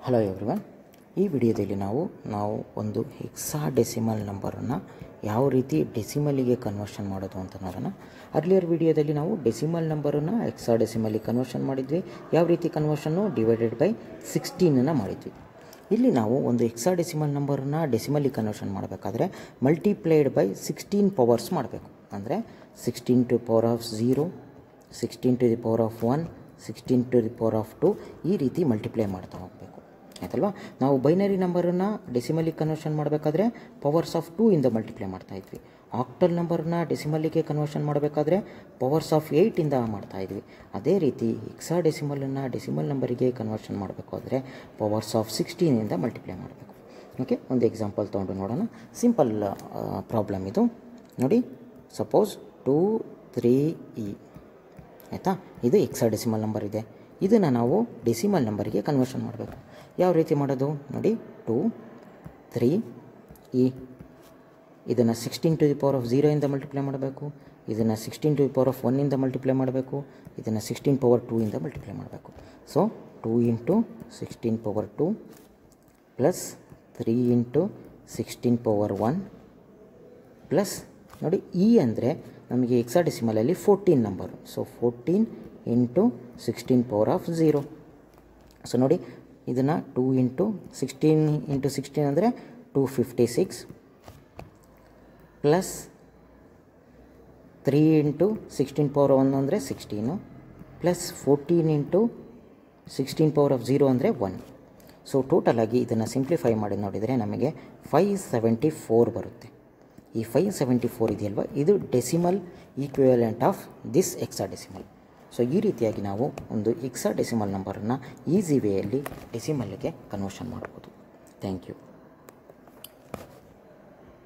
Hello everyone, ಈ ವಿಡಿಯೋದಲ್ಲಿ ನಾವು ಒಂದು ಹೆಕ್ಸಾಡೆಸಿಮಲ್ ನಂಬರನ್ನು ಯಾವ ರೀತಿ ಡೆಸಿಮಲಿಗೆ ಕನ್ವರ್ಷನ್ ಮಾಡೋದು ಅಂತ ನೋಡೋಣ. ಅರ್ಲಿಯರ್ ವಿಡಿಯೋದಲ್ಲಿ ನಾವು ಡೆಸಿಮಲ್ ನಂಬರನ್ನು ಹೆಕ್ಸಾಡೆಸಿಮಲಿಗೆ ಕನ್ವರ್ಷನ್ ಮಾಡಿದ್ವಿ. ಯಾವ ರೀತಿ ಕನ್ವರ್ಷನ್ನು ಡಿವೈಡೆಡ್ ಬೈ 16 ಮಾಡಿದ್ವಿ. ಇಲ್ಲಿ ನಾವು ಒಂದು ಹೆಕ್ಸಾಡೆಸಿಮಲ್ ನಂಬರನ್ನು ಡೆಸಿಮಲಿಗೆ ಕನ್ವರ್ಷನ್ ಮಾಡಬೇಕಾದ್ರೆ ಮಲ್ಟಿಪ್ಲೈಡ್ ಬೈ 16 ಪವರ್ಸ್ ಮಾಡಬೇಕು. ಅಂದರೆ 16 to the power of 0, 16 to the power of 1, 16 to the power of 2 ಈ ರೀತಿ ಮಲ್ಟಿಪ್ಲೈ ಮಾಡ್ತಾ ಹೋಗಬೇಕು. ಆಯ್ತಲ್ವಾ? ನಾವು ಬೈನರಿ ನಂಬರನ್ನು ಡೆಸಿಮಲಿಗೆ ಕನ್ವರ್ಷನ್ ಮಾಡಬೇಕಾದ್ರೆ ಪವರ್ಸ್ ಆಫ್ 2 ಇಂದ ಮಲ್ಟಿಪ್ಲೈ ಮಾಡ್ತಾಯಿದ್ವಿ. ಆಕ್ಟಲ್ ನಂಬರನ್ನ ಡೆಸಿಮಲಿಗೆ ಕನ್ವರ್ಷನ್ ಮಾಡಬೇಕಾದ್ರೆ ಪವರ್ಸ್ ಆಫ್ 8 ಇಂದ ಮಾಡ್ತಾಯಿದ್ವಿ. ಅದೇ ರೀತಿ ಹೆಕ್ಸಾಡೆಸಿಮಲನ್ನು ಡೆಸಿಮಲ್ ನಂಬರಿಗೆ ಕನ್ವರ್ಷನ್ ಮಾಡಬೇಕಾದ್ರೆ ಪವರ್ಸ್ ಆಫ್ 16 ಇಂದ ಮಲ್ಟಿಪ್ಲೈ ಮಾಡಬೇಕು. ಓಕೆ, ಒಂದು ಎಕ್ಸಾಂಪಲ್ ತೊಗೊಂಡು ನೋಡೋಣ. ಸಿಂಪಲ್ ಪ್ರಾಬ್ಲಮ್ ಇದು ನೋಡಿ. ಸಪೋಸ್ 2, 3e ಆಯಿತಾ. ಇದು ಹೆಕ್ಸಾಡೆಸಿಮಲ್ ನಂಬರ್ ಇದೆ. ಇದನ್ನು ನಾವು ಡೆಸಿಮಲ್ ನಂಬರಿಗೆ ಕನ್ವರ್ಷನ್ ಮಾಡಬೇಕು. ಯಾವ ರೀತಿ ಮಾಡೋದು ನೋಡಿ. 2, 3e ಇದನ್ನು 16 ಟು ದಿ ಪವರ್ ಆಫ್ 0 ಇಂದ ಮಲ್ಟಿಪ್ಲೈ ಮಾಡಬೇಕು. ಇದನ್ನು 16 ಟು ದಿ ಪವರ್ ಆಫ್ 1 ಇಂದ ಮಲ್ಟಿಪ್ಲೈ ಮಾಡಬೇಕು. ಇದನ್ನು 16 ಪವರ್ 2 ಇಂದ ಮಲ್ಟಿಪ್ಲೈ ಮಾಡಬೇಕು. So 2 into 16 power 2 plus 3 into 16 power 1 plus ನೋಡಿ ಇ ಅಂದರೆ ನಮಗೆ ಹೆಕ್ಸಾಡೆಸಿಮಲಲ್ಲಿ 14 number. So 14 into 16 power of 0. So ನೋಡಿ, ಇದನ್ನು 2 ಇಂಟು 16 ಅಂದರೆ 256 ಪ್ಲಸ್ 3 ಇಂಟು 16 ಪವರ್ 1 ಅಂದರೆ 16 ಪ್ಲಸ್ 14 ಇಂಟು 16 ಪವರ್ ಆಫ್ 0 ಅಂದರೆ 1. ಸೊ ಟೋಟಲಾಗಿ ಇದನ್ನು ಸಿಂಪ್ಲಿಫೈ ಮಾಡಿ ನೋಡಿದರೆ ನಮಗೆ 574 ಬರುತ್ತೆ. ಈ 574 ಇದೆಯಲ್ವ, ಇದು decimal equivalent of this hexadecimal. So ಈ ರೀತಿಯಾಗಿ ನಾವು ಒಂದು ಹೆಕ್ಸಾಡೆಸಿಮಲ್ ನಂಬರನ್ನು ಈಸಿ ವೇಯಲ್ಲಿ ಡೆಸಿಮಲ್ಗೆ ಕನ್ವರ್ಷನ್ ಮಾಡ್ಬೋದು. Thank you.